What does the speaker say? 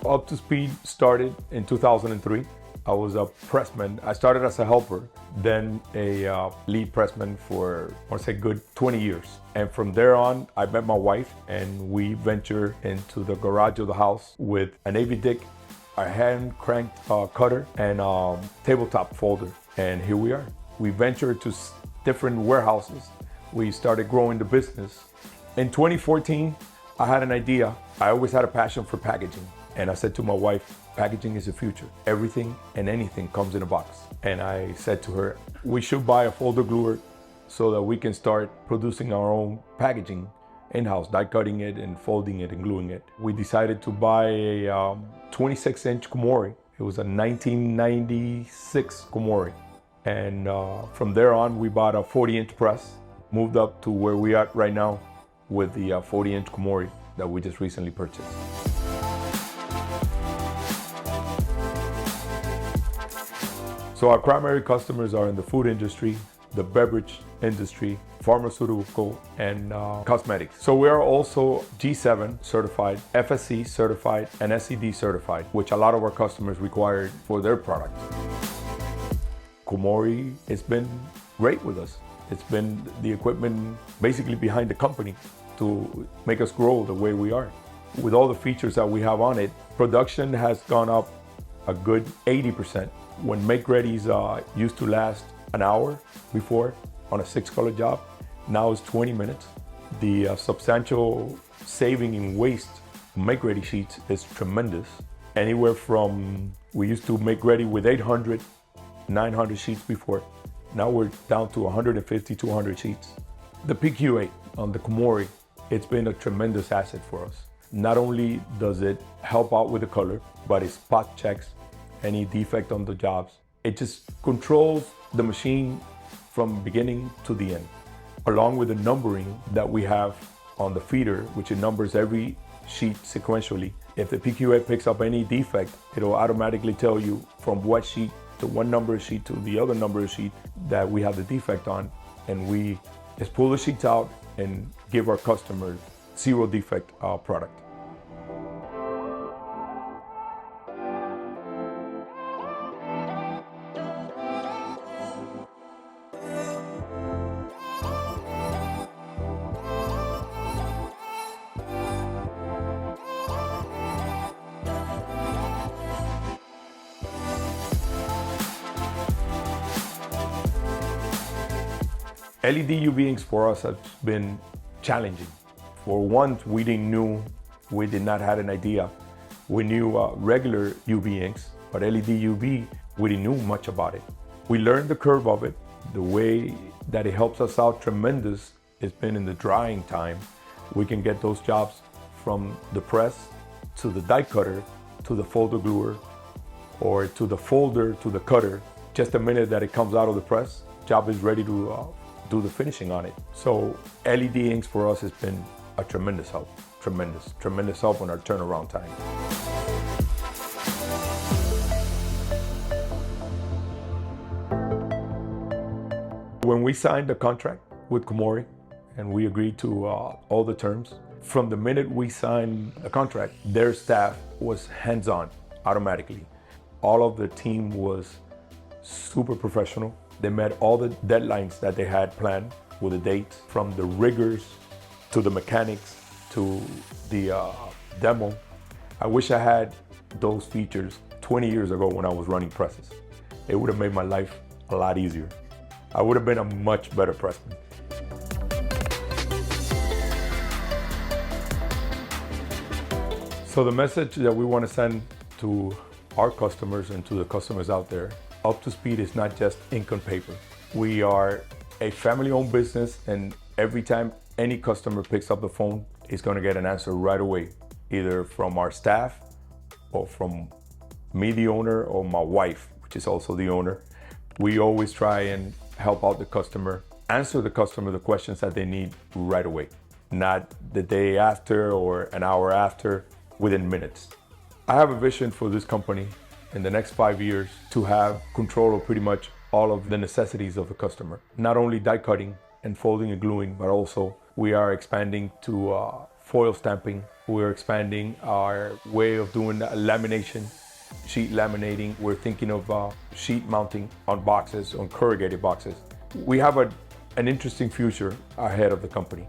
Up2Speed started in 2003. I was a pressman. I started as a helper, then a lead pressman for, I want to say, good 20 years. And from there on, I met my wife and we ventured into the garage of the house with an AV Dick, a hand-cranked cutter, and tabletop folder. And here we are. We ventured to different warehouses. We started growing the business. In 2014, I had an idea. I always had a passion for packaging. And I said to my wife, packaging is the future. Everything and anything comes in a box. And I said to her, we should buy a folder gluer so that we can start producing our own packaging in-house, die cutting it and folding it and gluing it. We decided to buy a 26-inch Komori. It was a 1996 Komori. And from there on, we bought a 40-inch press, moved up to where we are right now with the 40-inch Komori that we just recently purchased. So our primary customers are in the food industry, the beverage industry, pharmaceutical, and cosmetics. So we are also G7 certified, FSC certified, and SCD certified, which a lot of our customers required for their products. Komori has been great with us. It's been the equipment basically behind the company to make us grow the way we are. With all the features that we have on it, production has gone up a good 80%. When make-readies used to last an hour before on a 6-color job, now it's 20 minutes. The substantial saving in waste make-ready sheets is tremendous. Anywhere from, we used to make ready with 800, 900 sheets before. Now we're down to 150, 200 sheets. The PQ8 on the Komori, it's been a tremendous asset for us. Not only does it help out with the color, but it spot checks any defect on the jobs. It just controls the machine from beginning to the end. Along with the numbering that we have on the feeder, which it numbers every sheet sequentially. If the PQ8 picks up any defect, it'll automatically tell you from what sheet to one number sheet to the other number sheet that we have the defect on. And we just pull the sheets out and give our customers zero defect product. LED UV inks for us has been challenging. For one, we did not have an idea. We knew regular UV inks, but LED UV, we didn't know much about it. We learned the curve of it. The way that it helps us out tremendous has been in the drying time. We can get those jobs from the press to the die cutter to the folder gluer or to the folder to the cutter. Just a minute that it comes out of the press, job is ready to do the finishing on it. So LED inks for us has been a tremendous help, tremendous help on our turnaround time. When we signed the contract with Komori and we agreed to all the terms, from the minute we signed the contract, their staff was hands-on automatically. All of the team was super professional. They met all the deadlines that they had planned with the dates, from the riggers to the mechanics to the demo. I wish I had those features 20 years ago when I was running presses. It would have made my life a lot easier. I would have been a much better pressman. So the message that we want to send to our customers and to the customers out there, Up2Speed is not just ink on paper. We are a family-owned business, and every time any customer picks up the phone, he's going to get an answer right away, either from our staff or from me, the owner, or my wife, which is also the owner. We always try and help out the customer, answer the customer the questions that they need right away, not the day after or an hour after, within minutes. I have a vision for this company in the next 5 years to have control of pretty much all of the necessities of the customer. Not only die cutting and folding and gluing, but also we are expanding to foil stamping. We're expanding our way of doing lamination, sheet laminating. We're thinking of sheet mounting on boxes, on corrugated boxes. We have an interesting future ahead of the company.